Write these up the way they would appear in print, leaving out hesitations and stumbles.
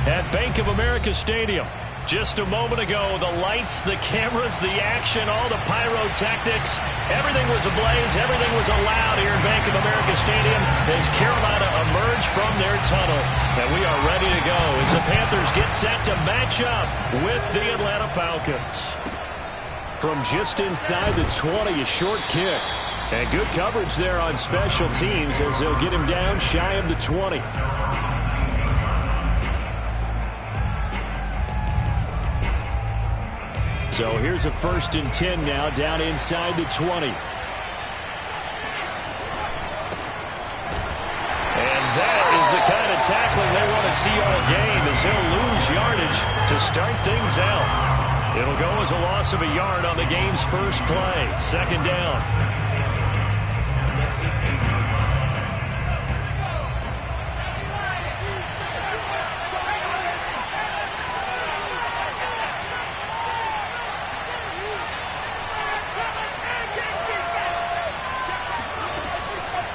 at Bank of America Stadium. Just a moment ago, the lights, the cameras, the action, all the pyrotechnics, everything was ablaze, everything was allowed here in Bank of America Stadium as Carolina emerged from their tunnel. And we are ready to go as the Panthers get set to match up with the Atlanta Falcons. From just inside the 20, a short kick. And good coverage there on special teams as they'll get him down shy of the 20. So here's a 1st and 10 now down inside the 20. And that is the kind of tackling they want to see all game as he'll lose yardage to start things out. It'll go as a loss of a yard on the game's first play. 2nd down.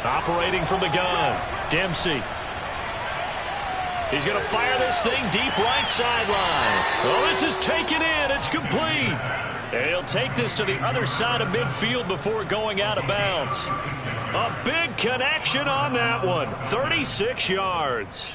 Operating from the gun, Dempsey. He's going to fire this thing deep right sideline. Oh, this is taken in. It's complete. And he'll take this to the other side of midfield before going out of bounds. A big connection on that one. 36 yards.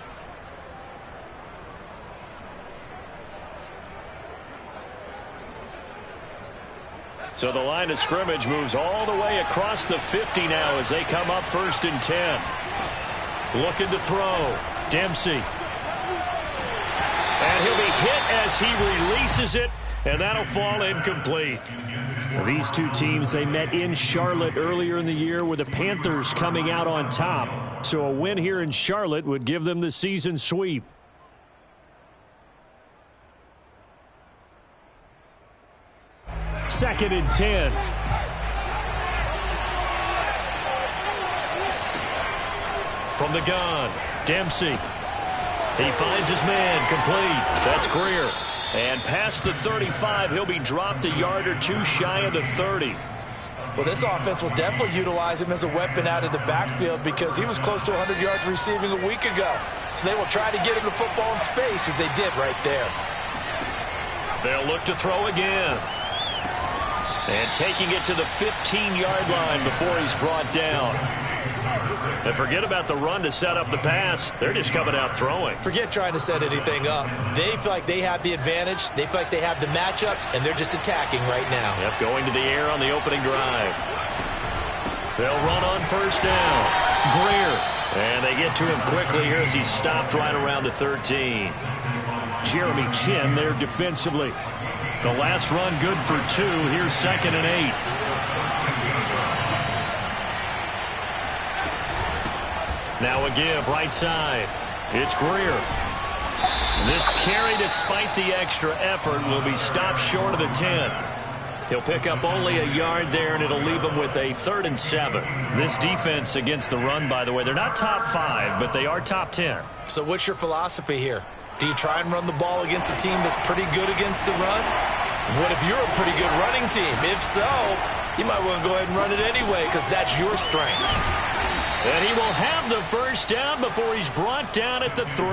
So the line of scrimmage moves all the way across the 50 now as they come up 1st and 10. Looking to throw. Dempsey. And he'll be hit as he releases it, and that'll fall incomplete. These two teams, they met in Charlotte earlier in the year with the Panthers coming out on top. So a win here in Charlotte would give them the season sweep. Second and 10. From the gun, Dempsey. He finds his man, complete. That's Greer. And past the 35, he'll be dropped a yard or two shy of the 30. Well, this offense will definitely utilize him as a weapon out of the backfield because he was close to 100 yards receiving a week ago. So they will try to get him the football in space as they did right there. They'll look to throw again. And taking it to the 15-yard line before he's brought down. And forget about the run to set up the pass. They're just coming out throwing. Forget trying to set anything up. They feel like they have the advantage. They feel like they have the matchups, and they're just attacking right now. Yep, going to the air on the opening drive. They'll run on 1st down. Greer. And they get to him quickly here as he's stopped right around the 13. Jeremy Chin there defensively. The last run good for 2. Here's 2nd and 8. Now a give right side. It's Greer. This carry, despite the extra effort, will be stopped short of the 10. He'll pick up only a yard there, and it'll leave him with a 3rd and 7. This defense against the run, by the way, they're not top 5, but they are top 10. So what's your philosophy here? Do you try and run the ball against a team that's pretty good against the run? What if you're a pretty good running team? If so, you might want to go ahead and run it anyway because that's your strength. And he will have the 1st down before he's brought down at the 3.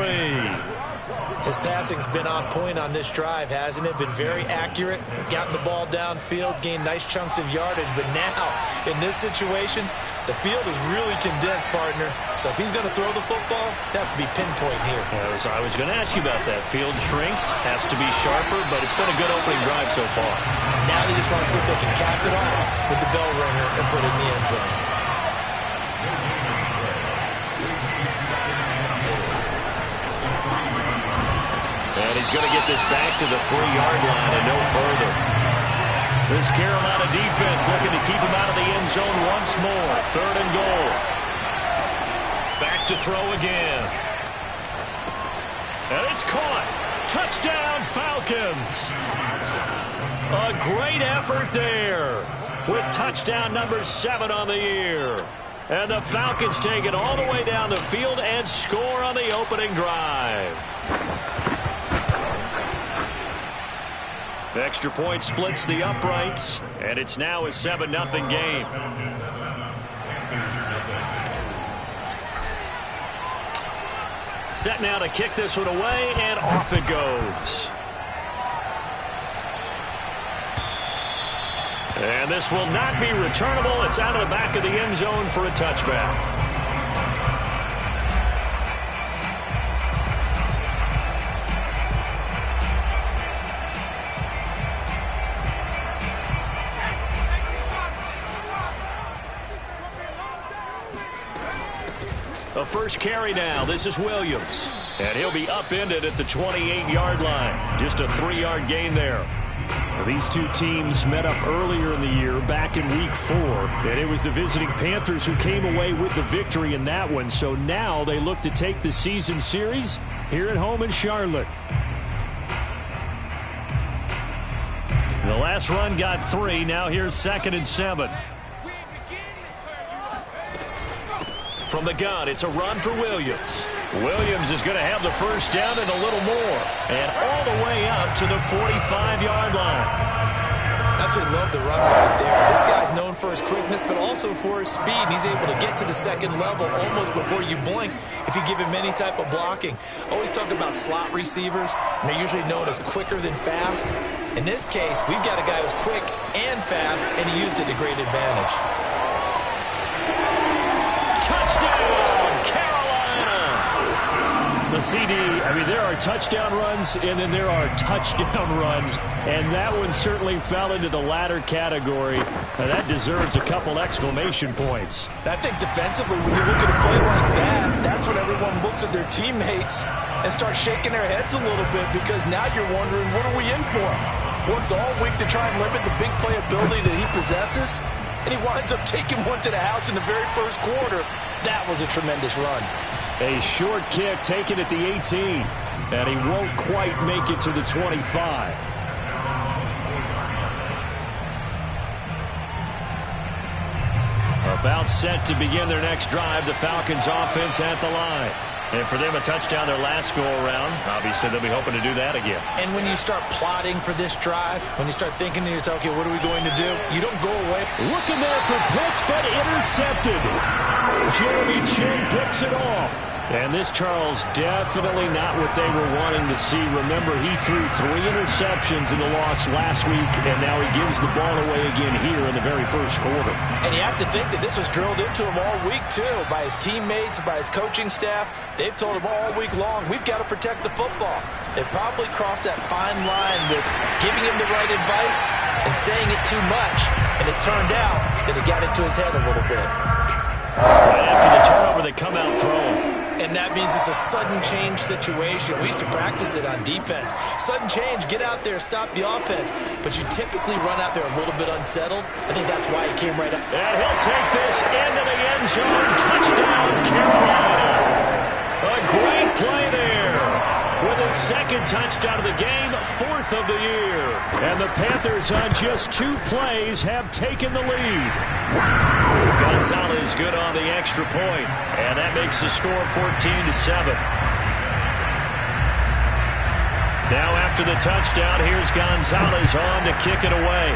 His passing's been on point on this drive, hasn't it? Been very accurate, gotten the ball downfield, gained nice chunks of yardage. But now, in this situation, the field is really condensed, partner. So if he's going to throw the football, that would be pinpoint here. I was going to ask you about that. Field shrinks, has to be sharper, but it's been a good opening drive so far. Now they just want to see if they can cap it off with the bell ringer and put it in the end zone. And he's going to get this back to the 3-yard line and no further. This Carolina defense looking to keep him out of the end zone once more. 3rd and goal. Back to throw again. And it's caught. Touchdown, Falcons. A great effort there with touchdown number 7 on the year. And the Falcons take it all the way down the field and score on the opening drive. The extra point splits the uprights, and it's now a 7-0 game. Set now to kick this one away, and off it goes. And this will not be returnable. It's out of the back of the end zone for a touchback. A first carry now. This is Williams. And he'll be upended at the 28-yard line. Just a 3-yard gain there. These two teams met up earlier in the year, back in Week 4. And it was the visiting Panthers who came away with the victory in that one. So now they look to take the season series here at home in Charlotte. The last run got 3. Now here's 2nd and 7. From the gun, it's a run for Williams. Williams is going to have the first down and a little more. And all the way up to the 45-yard line. Absolutely love the run right there. This guy's known for his quickness, but also for his speed. He's able to get to the second level almost before you blink if you give him any type of blocking. Always talk about slot receivers, and they're usually known as quicker than fast. In this case, we've got a guy who's quick and fast, and he used it to great advantage. Touchdown, Carolina! The CD, I mean, there are touchdown runs, and then there are touchdown runs, and that one certainly fell into the latter category. Now, that deserves a couple exclamation points. I think defensively, when you look at a play like that, that's when everyone looks at their teammates and starts shaking their heads a little bit, because now you're wondering, what are we in for? Worked all week to try and limit the big play ability that he possesses, and he winds up taking one to the house in the very first quarter. That was a tremendous run. A short kick taken at the 18, and he won't quite make it to the 25. About set to begin their next drive, the Falcons offense at the line. And for them, a touchdown their last go-around. Obviously, they'll be hoping to do that again. And when you start plotting for this drive, when you start thinking to yourself, okay, what are we going to do? You don't go away. Looking there for Pitts, but intercepted. Jeremy Chin picks it off. And this, Charles, definitely not what they were wanting to see. Remember, he threw 3 interceptions in the loss last week, and now he gives the ball away again here in the very first quarter. And you have to think that this was drilled into him all week, too, by his teammates, by his coaching staff. They've told him all week long, we've got to protect the football. They probably crossed that fine line with giving him the right advice and saying it too much. And it turned out that it got into his head a little bit. Right after the turnover, they come out throwing. And that means it's a sudden change situation. We used to practice it on defense. Sudden change, get out there, stop the offense. But you typically run out there a little bit unsettled. I think that's why he came right up. And he'll take this into the end zone. Touchdown, Carolina. A great play there. With his second touchdown of the game, 4th of the year. And the Panthers on just 2 plays have taken the lead. Gonzalez good on the extra point, and that makes the score 14-7. Now after the touchdown, here's Gonzalez on to kick it away.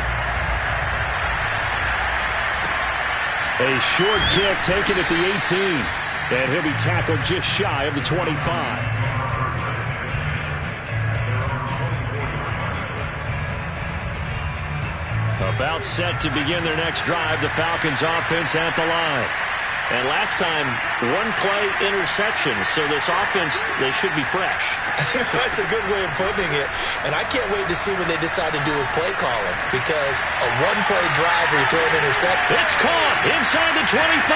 A short kick taken at the 18, and he'll be tackled just shy of the 25. About set to begin their next drive, the Falcons offense at the line. And last time, 1-play interception, so this offense, they should be fresh. That's a good way of putting it. And I can't wait to see what they decide to do with play calling, because a 1-play drive where you throw an interception. It's caught inside the 25.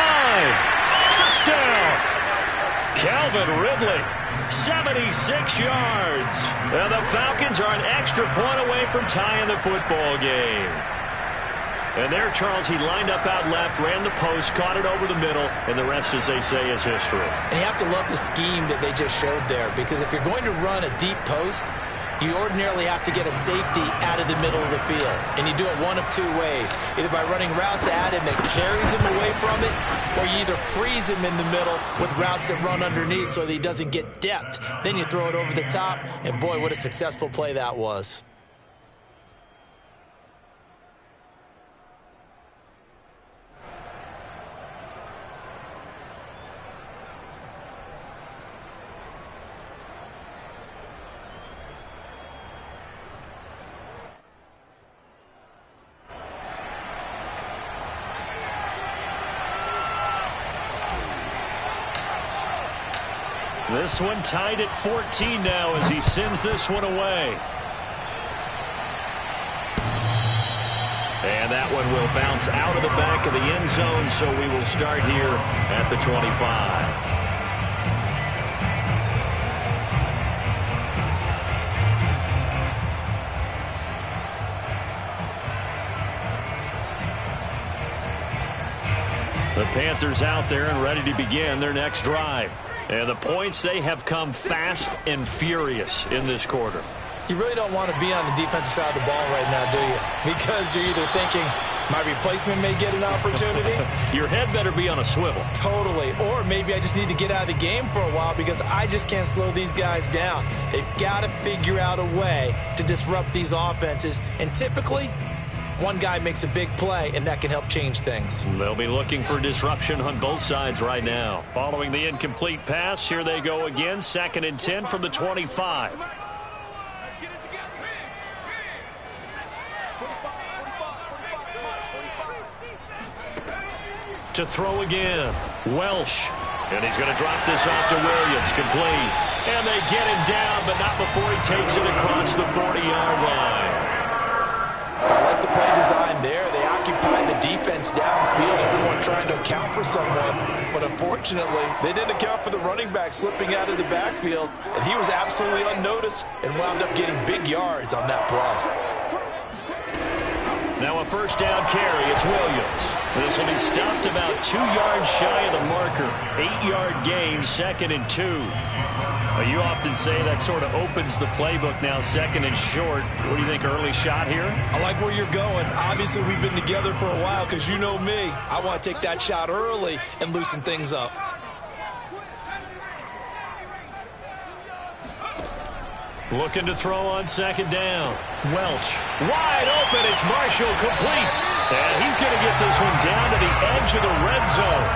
Touchdown. Calvin Ridley, 76 yards. And the Falcons are an extra point away from tying the football game. And there, Charles, he lined up out left, ran the post, caught it over the middle, and the rest, as they say, is history. And you have to love the scheme that they just showed there, because if you're going to run a deep post, you ordinarily have to get a safety out of the middle of the field. And you do it one of 2 ways. Either by running routes at him that carries him away from it, or you either freeze him in the middle with routes that run underneath so that he doesn't get depth. Then you throw it over the top, and boy, what a successful play that was. This one tied at 14 now as he sends this one away. And that one will bounce out of the back of the end zone, so we will start here at the 25. The Panthers out there and ready to begin their next drive. And the points, they have come fast and furious in this quarter. You really don't want to be on the defensive side of the ball right now, do you? Because you're either thinking, my replacement may get an opportunity. Your head better be on a swivel. Totally. Or maybe I just need to get out of the game for a while because I just can't slow these guys down. They've got to figure out a way to disrupt these offenses. And typically, one guy makes a big play, and that can help change things. They'll be looking for disruption on both sides right now. Following the incomplete pass, here they go again. 2nd and 10 from the 25. To throw again. Welsh. And he's going to drop this off to Williams. Complete. And they get him down, but not before he takes it across the 40-yard line. I like the play design there. They occupied the defense downfield, everyone trying to account for someone. But unfortunately, they didn't account for the running back slipping out of the backfield. And he was absolutely unnoticed and wound up getting big yards on that play. Now a first down carry. It's Williams. This will be stopped about 2 yards shy of the marker. 8-yard gain, 2nd and 2. Well, you often say that sort of opens the playbook now, 2nd and short. What do you think, early shot here? I like where you're going. Obviously, we've been together for a while because you know me. I want to take that shot early and loosen things up. Looking to throw on 2nd down. Welch, wide open. It's Marshall, complete. And he's going to get this one down to the edge of the red zone.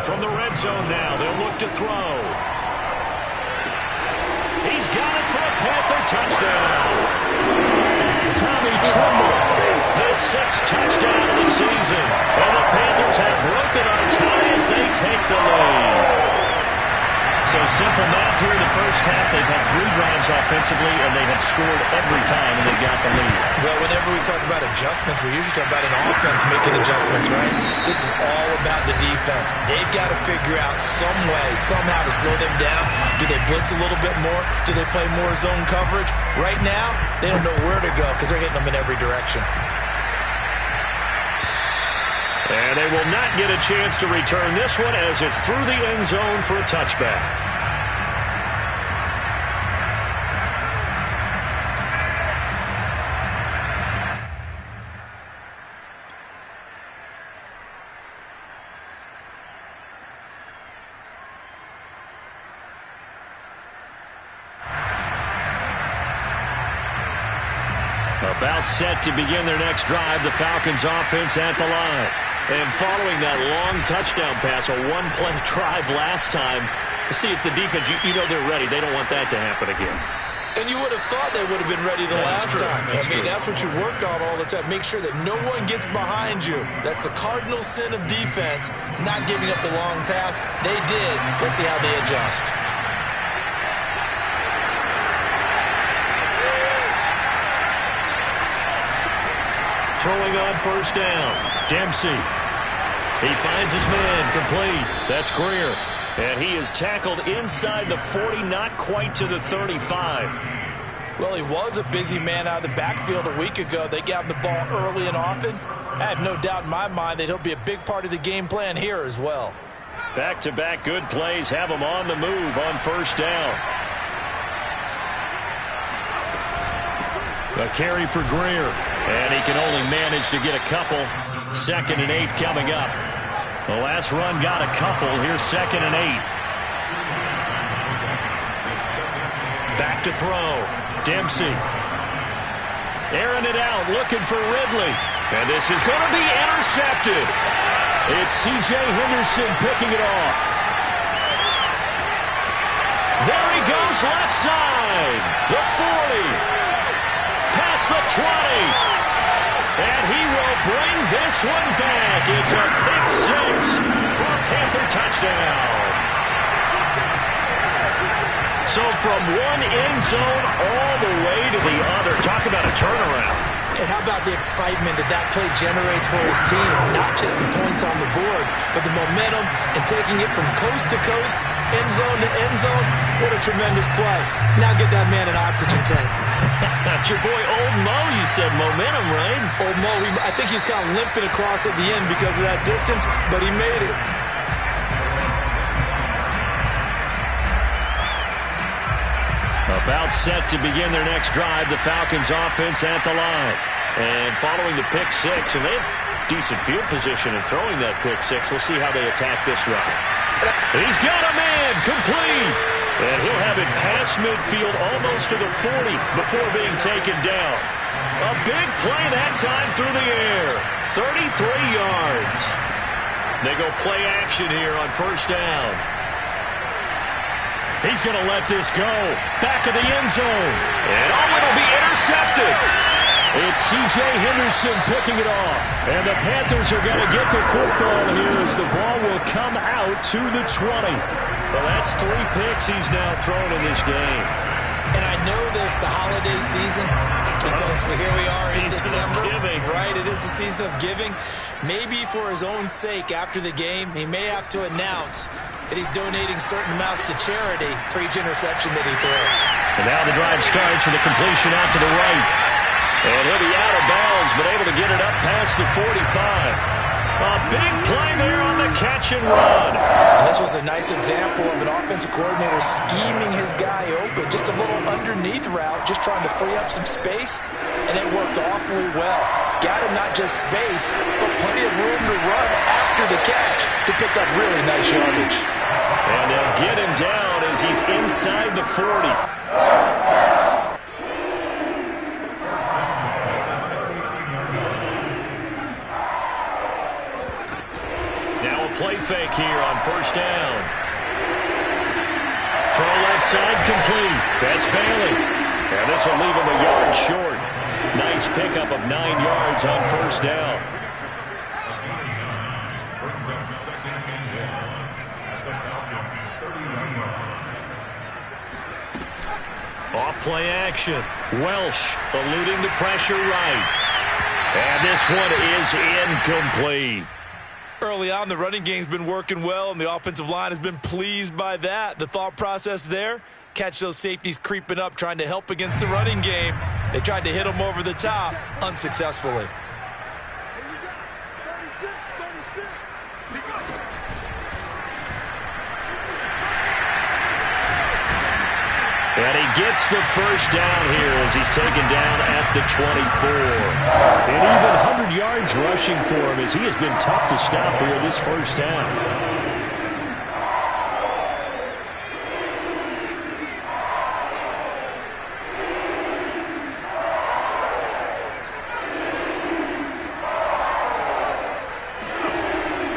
From the red zone now, they'll look to throw. He's got it for a Panther touchdown. Tommy Tremble, his 6th touchdown of the season. And the Panthers have broken our tie as they take the lead. So simple math here in the first half. They've had 3 drives offensively, and they have scored every time, and they got the lead. Well, whenever we talk about adjustments, we usually talk about an offense making adjustments, right? This is all about the defense. They've got to figure out some way, somehow to slow them down. Do they blitz a little bit more? Do they play more zone coverage? Right now, they don't know where to go because they're hitting them in every direction. And they will not get a chance to return this one as it's through the end zone for a touchback. About set to begin their next drive, the Falcons offense at the line. And following that long touchdown pass, a one-play drive last time, to see if the defense, you know they're ready. They don't want that to happen again. And you would have thought they would have been ready the last time. That's what you work on all the time. Make sure that no one gets behind you. That's the cardinal sin of defense, not giving up the long pass. They did. Let's see how they adjust. Throwing on first down. Dempsey. He finds his man. Complete. That's Greer. And he is tackled inside the 40, not quite to the 35. Well, he was a busy man out of the backfield a week ago. They got him the ball early and often. I have no doubt in my mind that he'll be a big part of the game plan here as well. Back-to-back good plays have him on the move on first down. A carry for Greer. And he can only manage to get a couple. 2nd and 8 coming up. The last run got a couple. Here's 2nd and 8. Back to throw. Dempsey. Airing it out, looking for Ridley. And this is going to be intercepted. It's C.J. Henderson picking it off. There he goes, left side. The 40. Past the 20. And he will bring this one back. It's a pick six for a Panther touchdown. So from one end zone all the way to the other. Talk about a turnaround. And how about the excitement that that play generates for his team? Not just the points on the board, but the momentum and taking it from coast to coast, end zone to end zone. What a tremendous play. Now get that man an oxygen tank. That's your boy Old Mo, you said momentum, right? Old Mo, I think he was kind of limping across at the end because of that distance, but he made it. About set to begin their next drive, the Falcons offense at the line. And following the pick six, and they have decent field position in throwing that pick six. We'll see how they attack this run. He's got a man, complete. And he'll have it past midfield almost to the 40 before being taken down. A big play that time through the air. 33 yards. They go play action here on first down. He's going to let this go. Back of the end zone. And it'll be intercepted. It's C.J. Henderson picking it off. And the Panthers are going to get the football here as the ball will come out to the 20. Well, that's 3 picks he's now thrown in this game. And I know this, the holiday season, because here we are in December. Right, it is the season of giving. Maybe for his own sake after the game, he may have to announce that he's donating certain amounts to charity for each interception that he threw. And now the drive starts with a completion out to the right. And he'll be out of bounds, but able to get it up past the 45. A big play there on the catch and run. And this was a nice example of an offensive coordinator scheming his guy open. Just a little underneath route, just trying to free up some space, and it worked awfully well. Got him not just space, but plenty of room to run after the catch to pick up really nice yardage. And they'll get him down as he's inside the 40. Now a play fake here on first down. Throw left side complete. That's Bailey. And this will leave him a yard short. Nice pickup of 9 yards on first down. Off play action. Welsh eluding the pressure right. And this one is incomplete. Early on, the running game's been working well, and the offensive line has been pleased by that. The thought process there, catch those safeties creeping up, trying to help against the running game. They tried to hit them over the top, unsuccessfully. And he gets the first down here as he's taken down at the 24. And even 100 yards rushing for him as he has been tough to stop here this first down.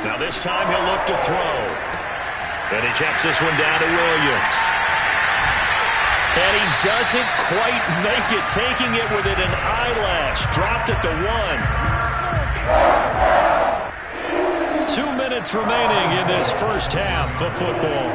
Now this time he'll look to throw. And he checks this one down to Williams. And he doesn't quite make it, taking it within an eyelash. Dropped at the 1. 2 minutes remaining in this first half of football.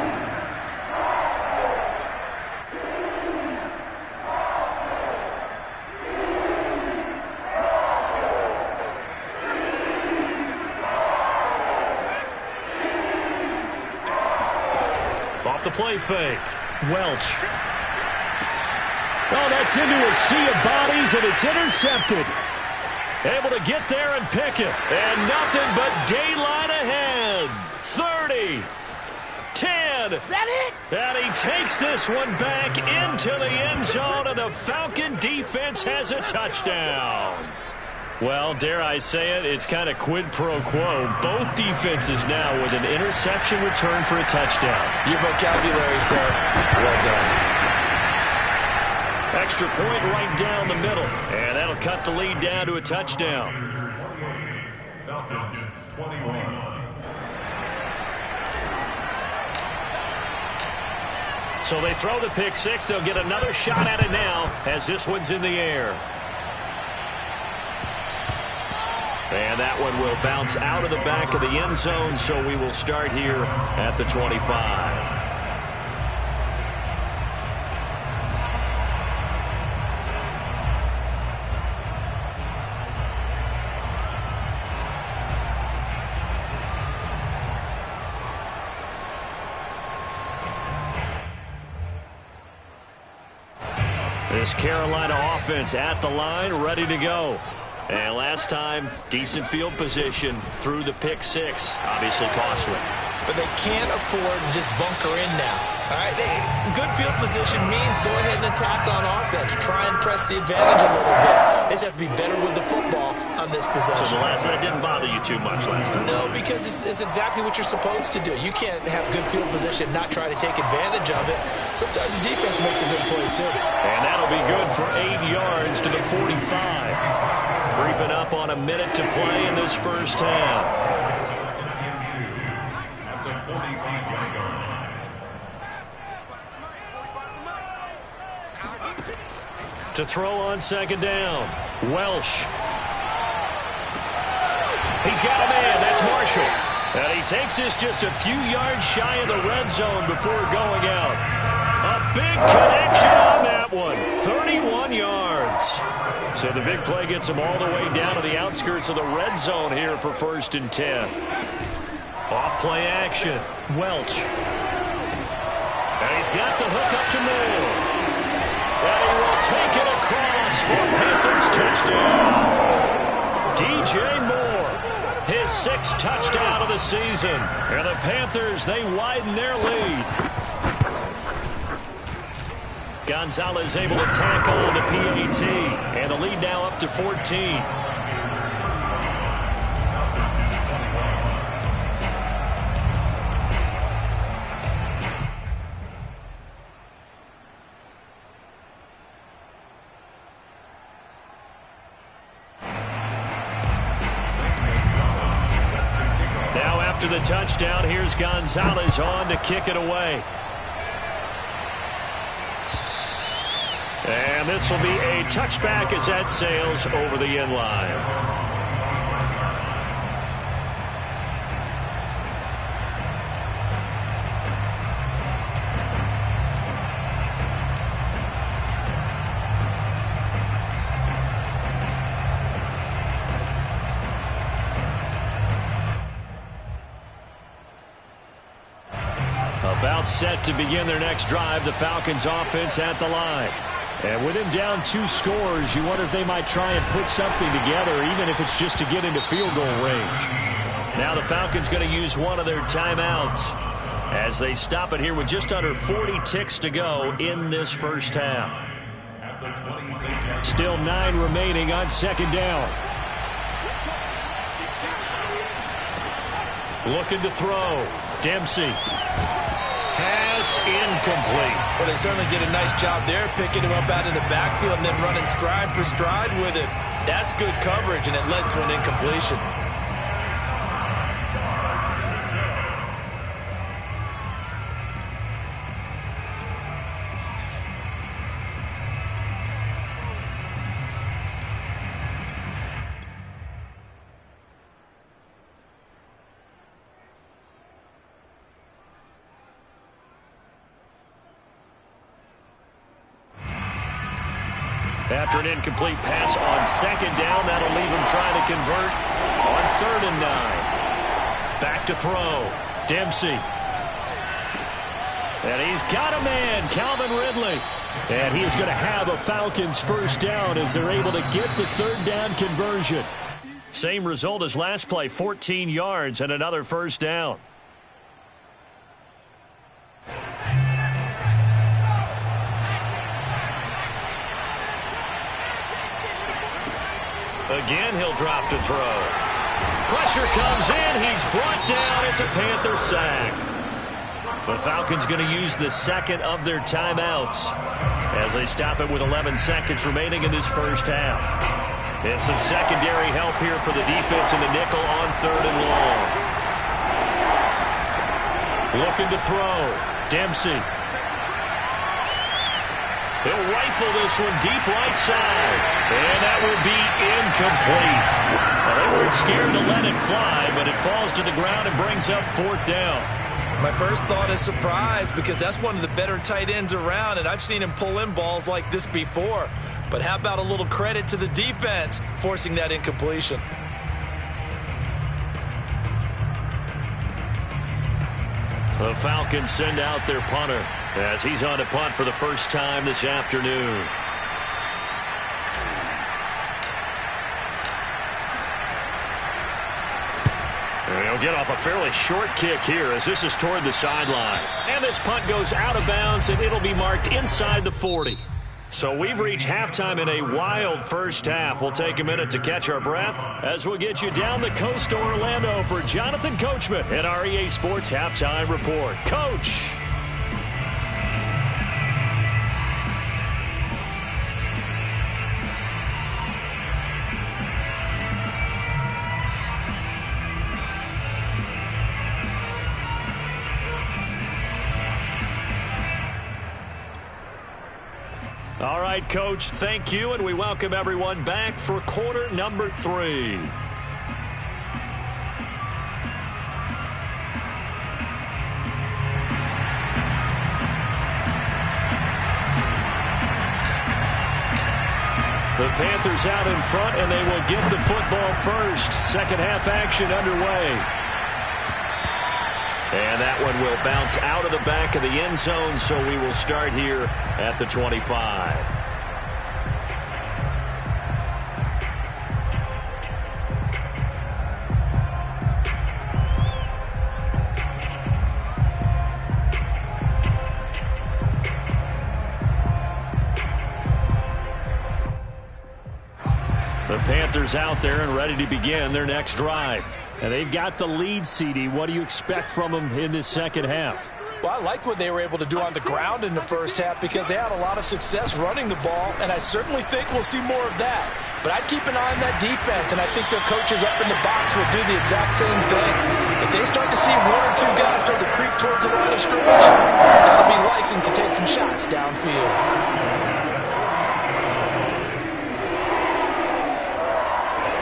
Off the play fake. Welch. Oh, that's into a sea of bodies, and it's intercepted. Able to get there and pick it. And nothing but daylight ahead. 30. 10. That it? And he takes this one back into the end zone, and the Falcon defense has a touchdown. Well, dare I say it, it's kind of quid pro quo. Both defenses now with an interception return for a touchdown. Your vocabulary, sir. Well done. Extra point right down the middle. And that'll cut the lead down to a touchdown. Falcons 21. So they throw the pick six. They'll get another shot at it now as this one's in the air. And that one will bounce out of the back of the end zone, so we will start here at the 25. This Carolina offense at the line, ready to go. And last time, decent field position through the pick six. Obviously costly. But they can't afford to just bunker in now. All right, good field position means go ahead and attack on offense. Try and press the advantage a little bit. They just have to be better with the football on this possession. So that didn't bother you too much last time? No, because it's exactly what you're supposed to do. You can't have good field position, not try to take advantage of it. Sometimes the defense makes a good play, too. And that'll be good for 8 yards to the 45. Creeping up on a minute to play in this first half. To throw on second down, Welsh. He's got a man. That's Marshall. And he takes this just a few yards shy of the red zone before going out. A big connection on that one. 31 yards. So the big play gets him all the way down to the outskirts of the red zone here for 1st and 10. Off play action. Welch. And he's got the hook up to Moore. And he will take it across for Panthers touchdown. DJ Moore, his 6th touchdown of the season. And the Panthers, they widen their lead. Gonzalez able to tack on the PAT. And the lead now up to 14. After the touchdown, here's Gonzalez on to kick it away. And this will be a touchback as that sails over the end line. About set to begin their next drive, the Falcons offense at the line. And with him down 2 scores, you wonder if they might try and put something together, even if it's just to get into field goal range. Now the Falcons going to use one of their timeouts as they stop it here with just under 40 ticks to go in this first half. Still 9 remaining on second down. Looking to throw. Dempsey. Pass incomplete. Well, they certainly did a nice job there, picking him up out of the backfield and then running stride for stride with it. That's good coverage, and it led to an incompletion. After an incomplete pass on second down, that'll leave him trying to convert on 3rd and 9. Back to throw. Dempsey. And he's got a man, Calvin Ridley. And he is going to have a Falcons first down as they're able to get the 3rd down conversion. Same result as last play, 14 yards and another first down. Again, he'll drop to throw. Pressure comes in. He's brought down. It's a Panther sack. The Falcons going to use the 2nd of their timeouts as they stop it with 11 seconds remaining in this first half. And some secondary help here for the defense in the nickel on 3rd and long. Looking to throw. Dempsey. He'll rifle this one deep right side. And that will be incomplete. Well, they weren't scared to let it fly, but it falls to the ground and brings up 4th down. My first thought is surprise, because that's one of the better tight ends around, and I've seen him pull in balls like this before. But how about a little credit to the defense forcing that incompletion? The Falcons send out their punter as he's on to punt for the first time this afternoon. He'll get off a fairly short kick here as this is toward the sideline. And this punt goes out of bounds, and it'll be marked inside the 40. So we've reached halftime in a wild first half. We'll take a minute to catch our breath as we'll get you down the coast to Orlando for Jonathan Coachman at our EA Sports Halftime Report. Coach. All right, Coach, thank you, and we welcome everyone back for quarter number 3. The Panthers out in front, and they will get the football first. Second half action underway. And that one will bounce out of the back of the end zone, so we will start here at the 25. The Panthers out there and ready to begin their next drive. And they've got the lead, CD. What do you expect from them in this second half? Well, I like what they were able to do on the ground in the first half because they had a lot of success running the ball, and I certainly think we'll see more of that. But I'd keep an eye on that defense, and I think their coaches up in the box will do the exact same thing. If they start to see 1 or 2 guys start to creep towards the line of scrimmage, that'll be licensed to take some shots downfield.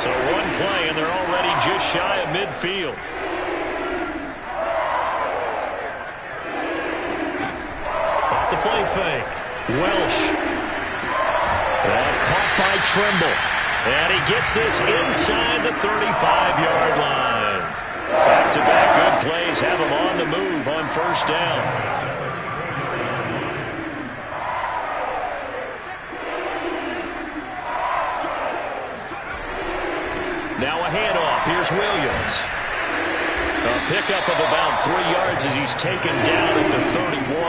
So one play, and they're already just shy of midfield. Off the play fake. Welsh. Caught by Trimble. And he gets this inside the 35-yard line. Back-to-back good plays have him on the move on first down. Now a handoff. Here's Williams. A pickup of about 3 yards as he's taken down at the 31.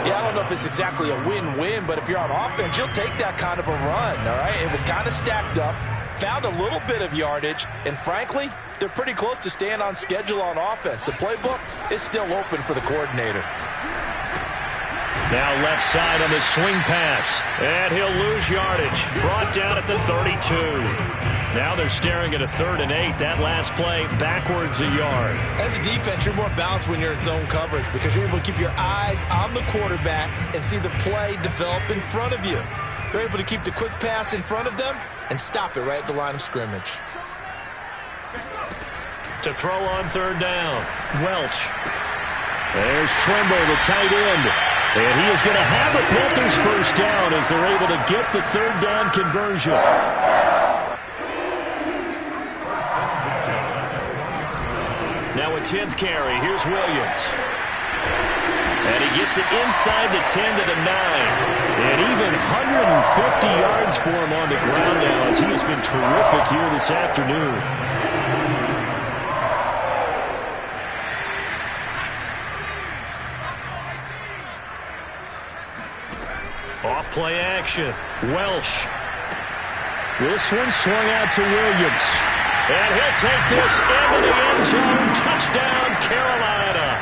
Yeah, I don't know if it's exactly a win-win, but if you're on offense, you'll take that kind of a run, all right? It was kind of stacked up, found a little bit of yardage, and frankly, they're pretty close to staying on schedule on offense. The playbook is still open for the coordinator. Now left side on the swing pass, and he'll lose yardage. Brought down at the 32. Now they're staring at a 3rd and 8. That last play backwards a yard. As a defense, you're more balanced when you're in zone coverage because you're able to keep your eyes on the quarterback and see the play develop in front of you. They're able to keep the quick pass in front of them and stop it right at the line of scrimmage. To throw on 3rd down, Welch. There's Trimble, the tight end. And he is going to have the Panthers first down as they're able to get the 3rd down conversion. Now a 10th carry. Here's Williams. And he gets it inside the 10 to the 9. And even 150 yards for him on the ground now as he has been terrific here this afternoon. Off play action. Welsh. This one swung out to Williams. And he'll take this into the end zone. Touchdown, Carolina.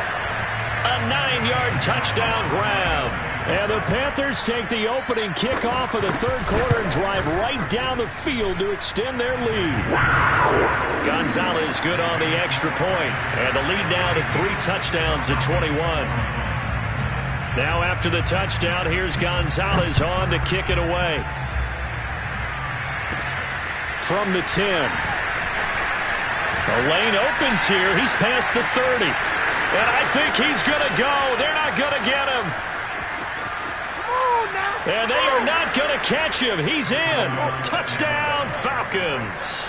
A 9-yard touchdown grab. And the Panthers take the opening kickoff of the 3rd quarter and drive right down the field to extend their lead. Gonzalez good on the extra point. And the lead now to 3 touchdowns at 21. Now after the touchdown, here's Gonzalez on to kick it away. From the 10. The lane opens here. He's past the 30. And I think he's going to go. They're not going to get him. And they are not going to catch him. He's in. Touchdown, Falcons.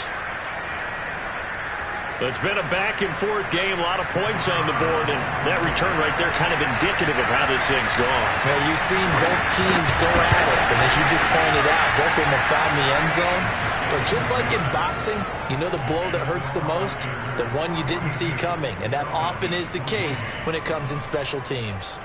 It's been a back-and-forth game, a lot of points on the board, and that return right there kind of indicative of how this thing's gone. Well, you've seen both teams go at it, and as you just pointed out, both of them have found the end zone. But just like in boxing, you know the blow that hurts the most? The one you didn't see coming, and that often is the case when it comes in special teams.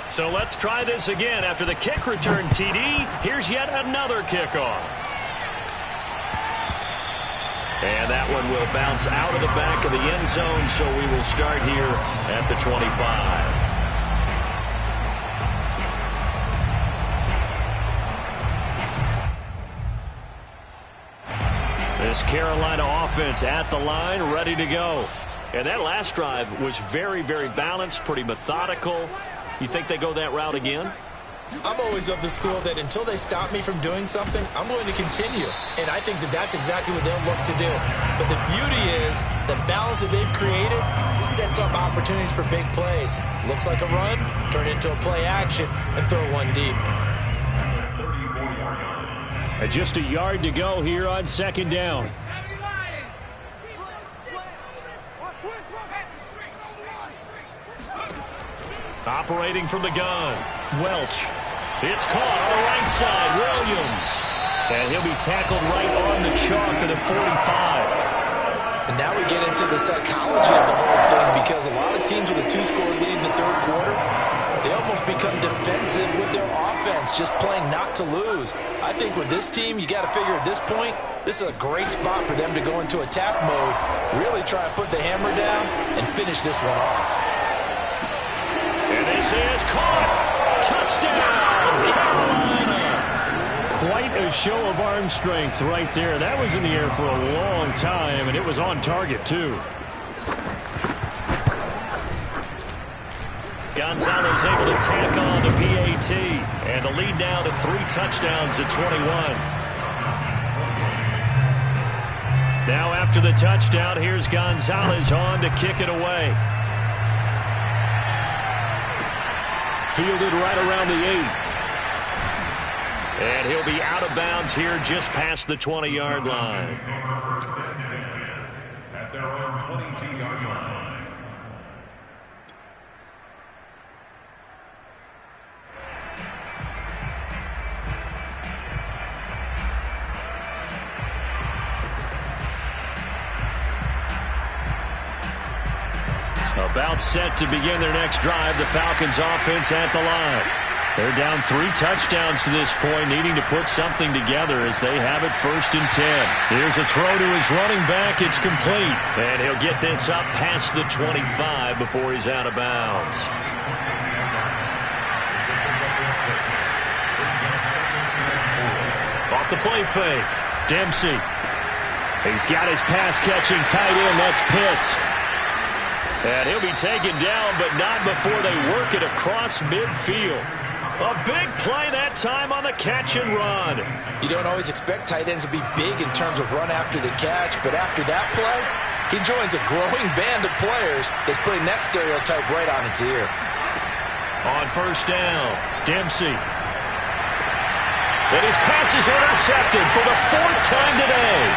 So let's try this again. After the kick return TD, here's yet another kickoff. And that one will bounce out of the back of the end zone, so we will start here at the 25. This Carolina offense at the line, ready to go. And that last drive was very, very balanced, pretty methodical. You think they go that route again? I'm always of the school that until they stop me from doing something, I'm going to continue. And I think that that's exactly what they'll look to do. But the beauty is the balance that they've created sets up opportunities for big plays. Looks like a run, turn it into a play action, and throw one deep. Just a yard to go here on second down. Operating from the gun, Welch. It's caught on the right side, Williams. And he'll be tackled right on the chalk at the 45. And now we get into the psychology of the whole thing, because a lot of teams with a two-score lead in the third quarter, they almost become defensive with their offense, just playing not to lose. I think with this team, you got to figure at this point, this is a great spot for them to go into attack mode, really try to put the hammer down and finish this one off. And this is caught. Touchdown, Carolina. Quite a show of arm strength right there. That was in the air for a long time, and it was on target, too. Gonzalez able to tack on the PAT. And the lead now to 3 touchdowns at 21. Now after the touchdown, here's Gonzalez on to kick it away. Fielded right around the 8. And he'll be out of bounds here just past the 20-yard line. At their own 22-yard line. About set to begin their next drive, the Falcons offense at the line. They're down 3 touchdowns to this point, needing to put something together as they have it 1st and 10. Here's a throw to his running back. It's complete. And he'll get this up past the 25 before he's out of bounds. Off the play fake. Dempsey. He's got his pass-catching tight end. That's Pitts. And he'll be taken down, but not before they work it across midfield. A big play that time on the catch and run. You don't always expect tight ends to be big in terms of run after the catch, but after that play, he joins a growing band of players that's putting that stereotype right on its ear. On 1st down, Dempsey. And his pass is intercepted for the 4th time today.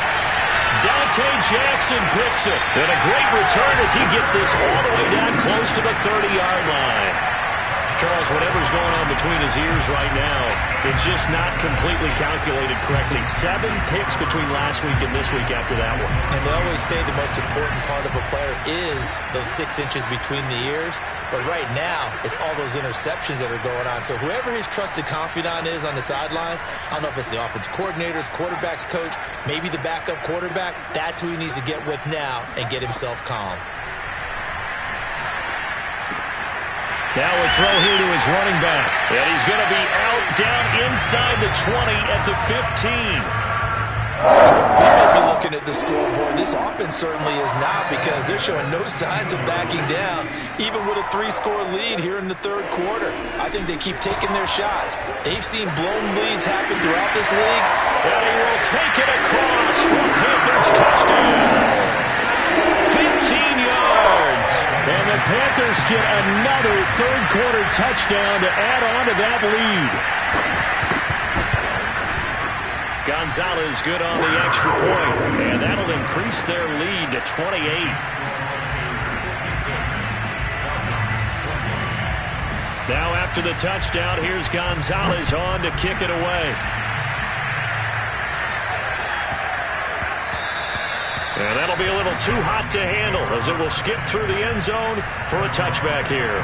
Dante Jackson picks it. And a great return as he gets this all the way down close to the 30-yard line. Charles, whatever's going on between his ears right now, it's just not completely calculated correctly. 7 picks between last week and this week after that one. And they always say the most important part of a player is those 6 inches between the ears. But right now, it's all those interceptions that are going on. So whoever his trusted confidant is on the sidelines, I don't know if it's the offense coordinator, the quarterback's coach, maybe the backup quarterback, that's who he needs to get with now and get himself calm. Now a throw here to his running back. And he's going to be out down inside the 20 at the 15. We may be looking at the scoreboard. This offense certainly is not, because they're showing no signs of backing down, even with a 3-score lead here in the third quarter. I think they keep taking their shots. They've seen blown leads happen throughout this league. And he will take it across for Panthers touchdown. 15 yards. And the Panthers get another third-quarter touchdown to add on to that lead. Gonzalez good on the extra point, and that'll increase their lead to 28. Now after the touchdown, here's Gonzalez on to kick it away. And that'll be a little too hot to handle as it will skip through the end zone for a touchback here.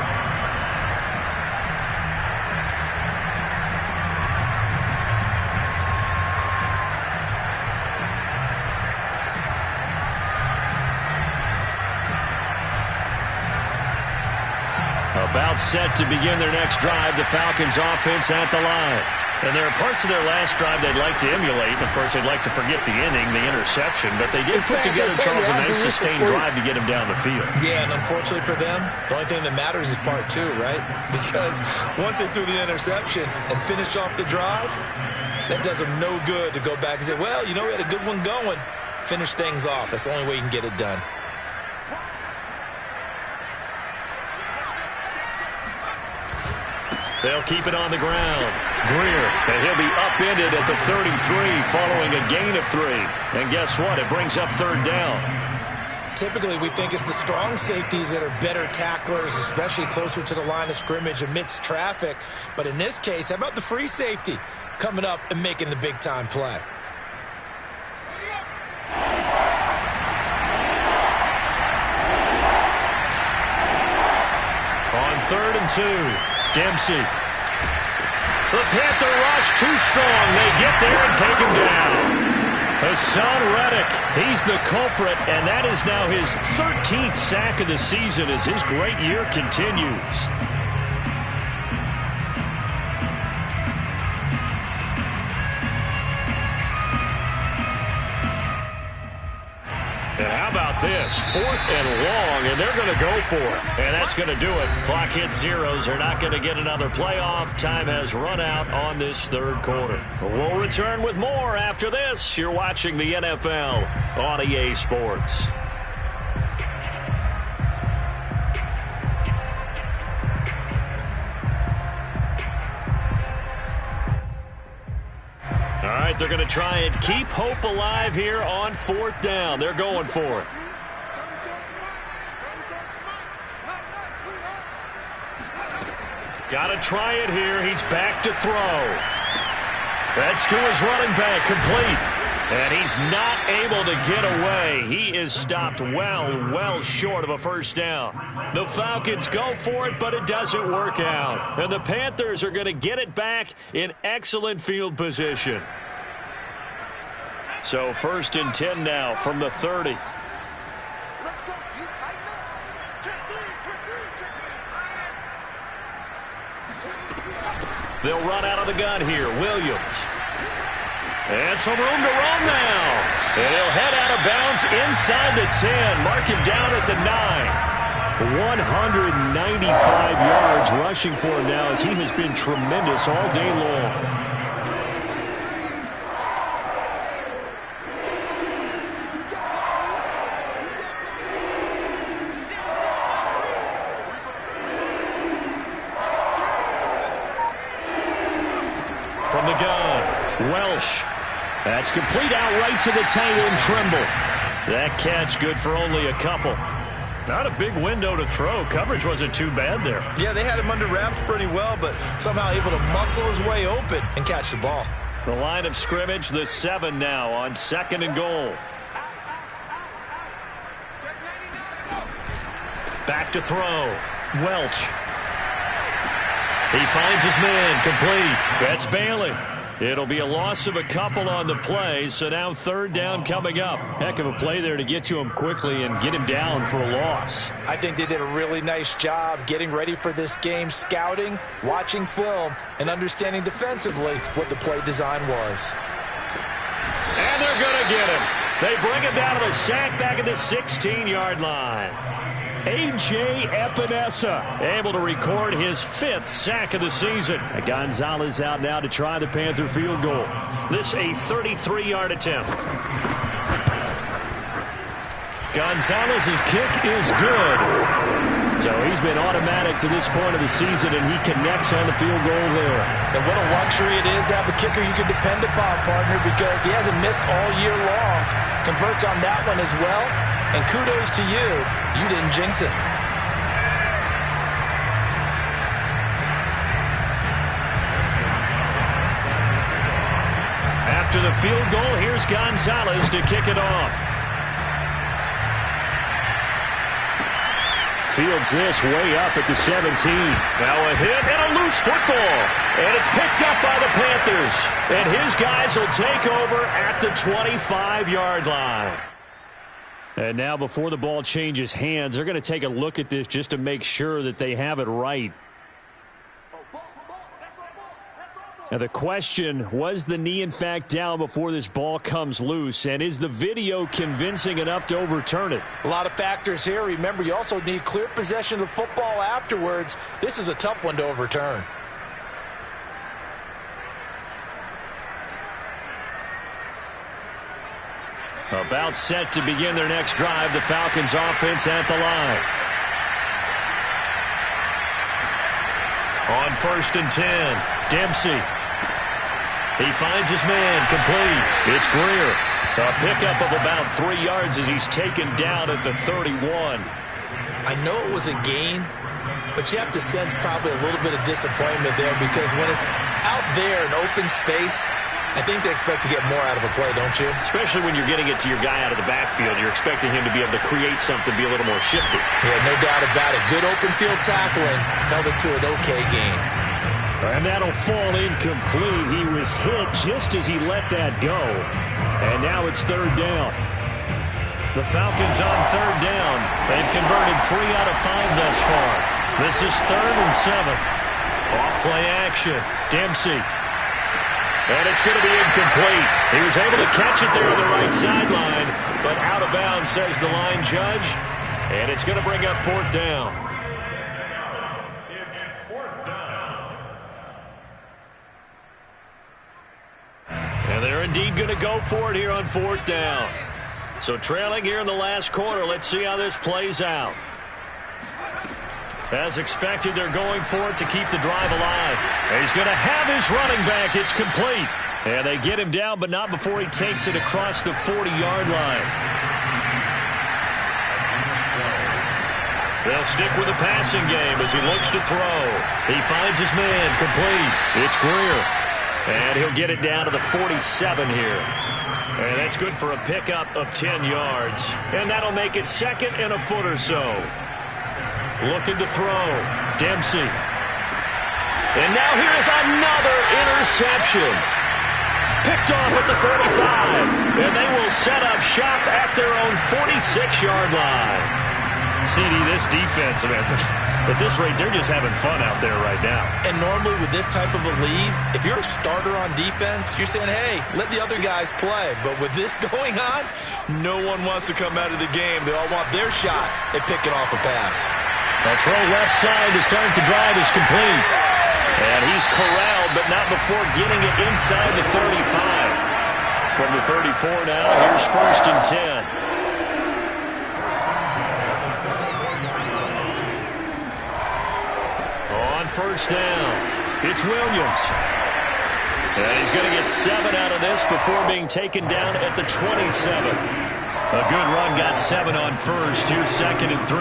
About set to begin their next drive, the Falcons offense at the line. And there are parts of their last drive they'd like to emulate. Of course, they'd like to forget the inning, the interception, but they did put together, Charles, a nice sustained drive to get him down the field. Yeah, and unfortunately for them, the only thing that matters is part 2, right? Because once they threw the interception and finished off the drive, that does them no good to go back and say, well, you know, we had a good one going. Finish things off. That's the only way you can get it done. They'll keep it on the ground. Greer, and he'll be upended at the 33 following a gain of 3. And guess what? It brings up third down. Typically, we think it's the strong safeties that are better tacklers, especially closer to the line of scrimmage amidst traffic. But in this case, how about the free safety coming up and making the big-time play? On 3rd and 2. Dempsey. The Panther rush too strong. They get there and take him down. Hassan Reddick, he's the culprit, and that is now his 13th sack of the season as his great year continues. And how about this? 4th and long, and they're going to go for it. And that's going to do it. Clock hits zeros. They're not going to get another playoff. Time has run out on this third quarter. We'll return with more after this. You're watching the NFL on EA Sports. All right, they're going to try and keep hope alive here on 4th down. They're going for it. Got to try it here. He's back to throw. That's to his running back, complete. And he's not able to get away. He is stopped well short of a first down. The Falcons go for it, but it doesn't work out. And the Panthers are going to get it back in excellent field position. So 1st and 10 now from the 30. They'll run out of the gun here. Williams. And some room to roam now. And he'll head out of bounds inside the 10. Mark him down at the 9. 195 yards rushing for him now as he has been tremendous all day long. From the gun, Welsh. That's complete out right to the tight end, Trimble. That catch good for only a couple. Not a big window to throw. Coverage wasn't too bad there. Yeah, they had him under wraps pretty well, but somehow able to muscle his way open and catch the ball. The line of scrimmage, the 7 now on 2nd and goal. Back to throw. Welch. He finds his man, complete. That's Bailey. It'll be a loss of a couple on the play, so now 3rd down coming up. Heck of a play there to get to him quickly and get him down for a loss. I think they did a really nice job getting ready for this game, scouting, watching film, and understanding defensively what the play design was. And they're going to get him. They bring him down to the sack back at the 16-yard line. A.J. Epinesa able to record his 5th sack of the season. Gonzalez out now to try the Panther field goal. This a 33-yard attempt. Gonzalez's kick is good. So he's been automatic to this point of the season, and he connects on the field goal there. And what a luxury it is to have a kicker you can depend upon, partner, because he hasn't missed all year long. Converts on that one as well. And kudos to you. You didn't jinx it. After the field goal, here's Gonzalez to kick it off. Fields this way up at the 17. Now a hit and a loose football. And it's picked up by the Panthers. And his guys will take over at the 25-yard line. And now before the ball changes hands, they're going to take a look at this just to make sure that they have it right. Now the question, was the knee in fact down before this ball comes loose? And is the video convincing enough to overturn it? A lot of factors here. Remember, you also need clear possession of the football afterwards. This is a tough one to overturn. About set to begin their next drive, the Falcons offense at the line. On 1st and 10, Dempsey. He finds his man, complete. It's Greer. A pickup of about 3 yards as he's taken down at the 31. I know it was a gain, but you have to sense probably a little bit of disappointment there, because when it's out there in open space, I think they expect to get more out of a play, don't you? Especially when you're getting it to your guy out of the backfield. You're expecting him to be able to create something, be a little more shifty. Yeah, no doubt about it. Good open field tackling. Held it to an okay game. And that'll fall incomplete. He was hit just as he let that go. And now it's 3rd down. The Falcons on 3rd down. They've converted 3 out of 5 thus far. This is 3rd and 7. Off play action. Dempsey. And it's going to be incomplete. He was able to catch it there on the right sideline, but out of bounds, says the line judge. And it's going to bring up 4th down. It's 4th down. And they're indeed going to go for it here on 4th down. So trailing here in the last quarter. Let's see how this plays out. As expected, they're going for it to keep the drive alive. And he's going to have his running back. It's complete. And they get him down, but not before he takes it across the 40-yard line. They'll stick with the passing game as he looks to throw. He finds his man, complete. It's Greer. And he'll get it down to the 47 here. And that's good for a pickup of 10 yards. And that'll make it 2nd and a foot or so. Looking to throw. Dempsey. And now here's another interception. Picked off at the 45. And they will set up shop at their own 46-yard line. CD, this defense, man, at this rate, they're just having fun out there right now. And normally with this type of a lead, if you're a starter on defense, you're saying, hey, let the other guys play. But with this going on, no one wants to come out of the game. They all want their shot at picking off a pass. A throw left side to start the drive is complete. And he's corralled, but not before getting it inside the 35. From the 34 now, here's 1st and 10. On 1st down, it's Williams. And he's going to get 7 out of this before being taken down at the 27. A good run, got 7 on first. Here's 2nd and 3.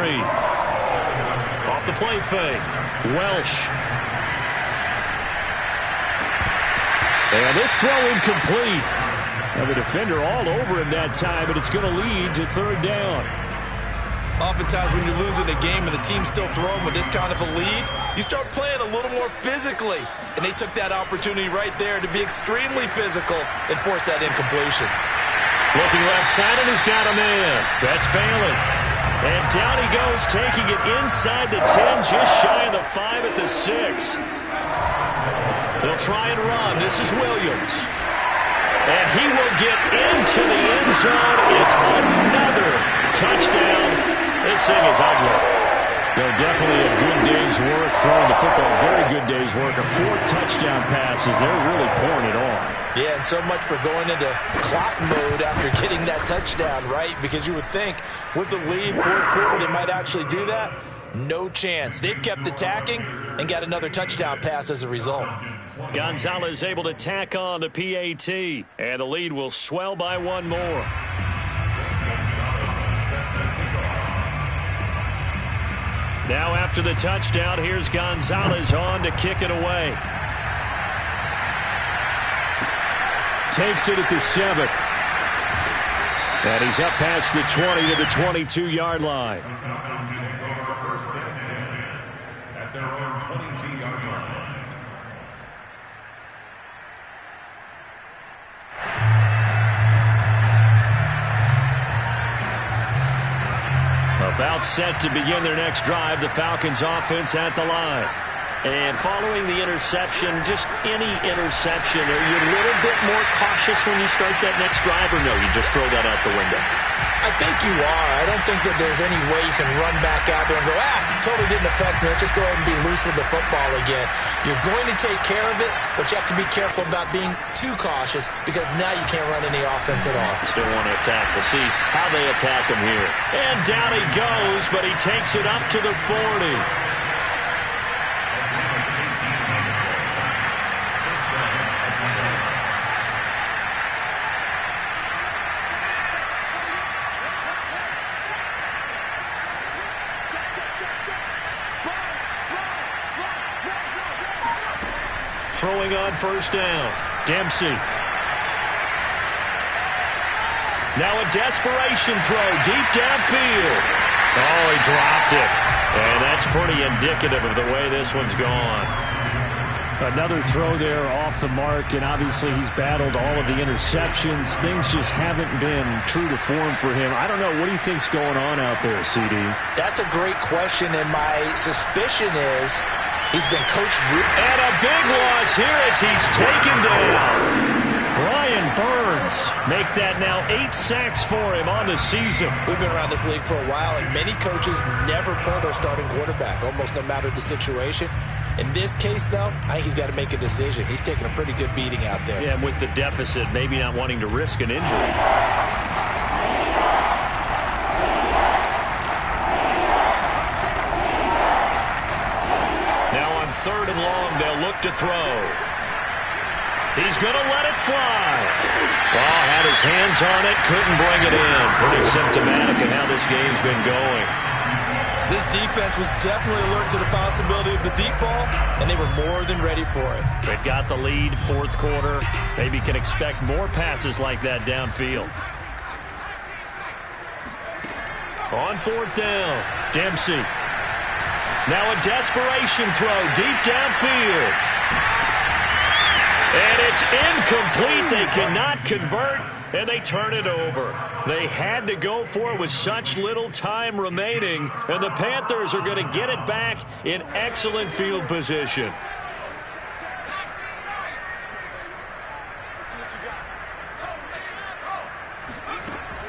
Off the play fake. Welsh. And this throw incomplete. And the defender all over him that time, and it's going to lead to 3rd down. Oftentimes when you're losing a game and the team's still throwing with this kind of a lead, you start playing a little more physically. And they took that opportunity right there to be extremely physical and force that incompletion. Looking left side, and he's got a man. That's Bailey. And down he goes, taking it inside the 10, just shy of the 5 at the 6. They'll try and run. This is Williams. And he will get into the end zone. It's another touchdown. This thing is ugly. Definitely a good day's work throwing the football. Very good day's work. A 4th touchdown passes. They're really pouring it on. Yeah, and so much for going into clock mode after getting that touchdown, right? Because you would think with the lead, 4th quarter, they might actually do that. No chance. They've kept attacking and got another touchdown pass as a result. Gonzalez able to tack on the PAT, and the lead will swell by 1 more. Now after the touchdown, here's Gonzalez on to kick it away. Takes it at the 7. And he's up past the 20 to the 22-yard line. At their own 22-yard line. About set to begin their next drive, the Falcons offense at the line. And following the interception, just any interception, are you a little bit more cautious when you start that next drive, or no, you just throw that out the window? I think you are. I don't think that there's any way you can run back out there and go, totally didn't affect me. Let's just go ahead and be loose with the football again. You're going to take care of it, but you have to be careful about being too cautious because now you can't run any offense at all. Still want to attack. We'll see how they attack him here. And down he goes, but he takes it up to the 40. Throwing on 1st down. Dempsey. Now a desperation throw deep downfield. Oh, he dropped it. And that's pretty indicative of the way this one's gone. Another throw there off the mark, and obviously he's battled all of the interceptions. Things just haven't been true to form for him. I don't know. What do you think's going on out there, CD? That's a great question, and my suspicion is he's been coached. And a big loss here as he's taken down. Brian Burns make that now 8 sacks for him on the season. We've been around this league for a while, and many coaches never pull their starting quarterback, almost no matter the situation. In this case, though, I think he's got to make a decision. He's taking a pretty good beating out there. Yeah, and with the deficit, maybe not wanting to risk an injury. Now on 3rd and long, they'll look to throw. He's going to let it fly. Ball had his hands on it, couldn't bring it in. Pretty symptomatic of how this game's been going. This defense was definitely alert to the possibility of the deep ball, and they were more than ready for it. They've got the lead, 4th quarter. Maybe can expect more passes like that downfield. On 4th down, Dempsey. Now a desperation throw deep downfield. And it's incomplete. They cannot convert, and they turn it over. They had to go for it with such little time remaining, and the Panthers are going to get it back in excellent field position.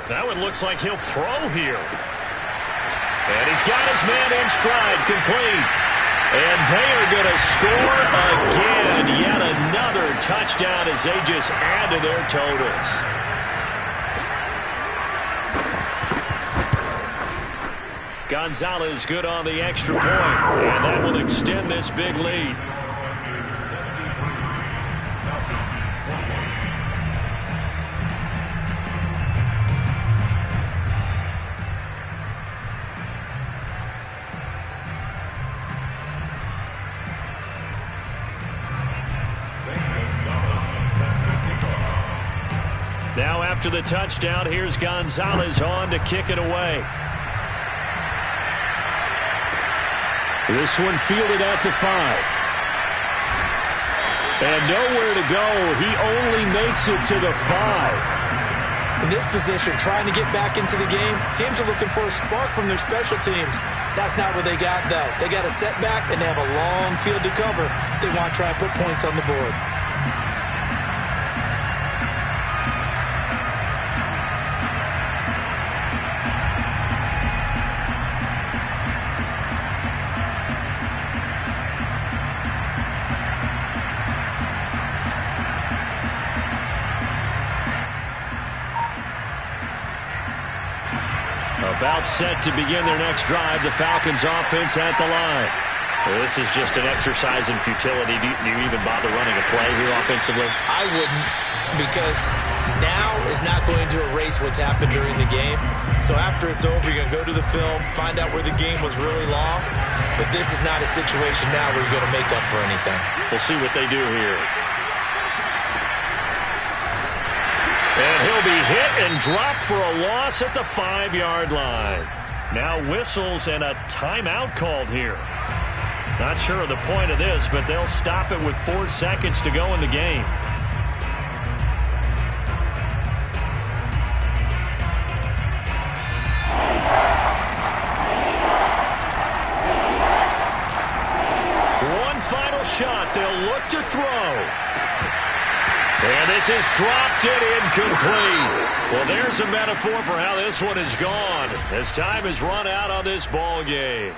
That one looks like he'll throw here. And he's got his man in stride, complete. And they are going to score again. Yet another touchdown as they just add to their totals. Gonzalez good on the extra point, and that will extend this big lead. after the touchdown. Here's Gonzalez on to kick it away. This one fielded at the 5. And nowhere to go. He only makes it to the 5. In this position, trying to get back into the game, teams are looking for a spark from their special teams. That's not what they got, though. They got a setback, and they have a long field to cover if they want to try and put points on the board. About set to begin their next drive, the Falcons offense at the line. Well, this is just an exercise in futility. Do you even bother running a play here offensively? I wouldn't, because now is not going to erase what's happened during the game. So after it's over, you're going to go to the film, find out where the game was really lost. But this is not a situation now where you're going to make up for anything. We'll see what they do here. And he'll be hit and dropped for a loss at the 5-yard line. Now whistles and a timeout called here. Not sure of the point of this, but they'll stop it with 4 seconds to go in the game. One final shot. They'll look to throw. And this is dropped and incomplete. Well, there's a metaphor for how this one is gone as time has run out on this ball game.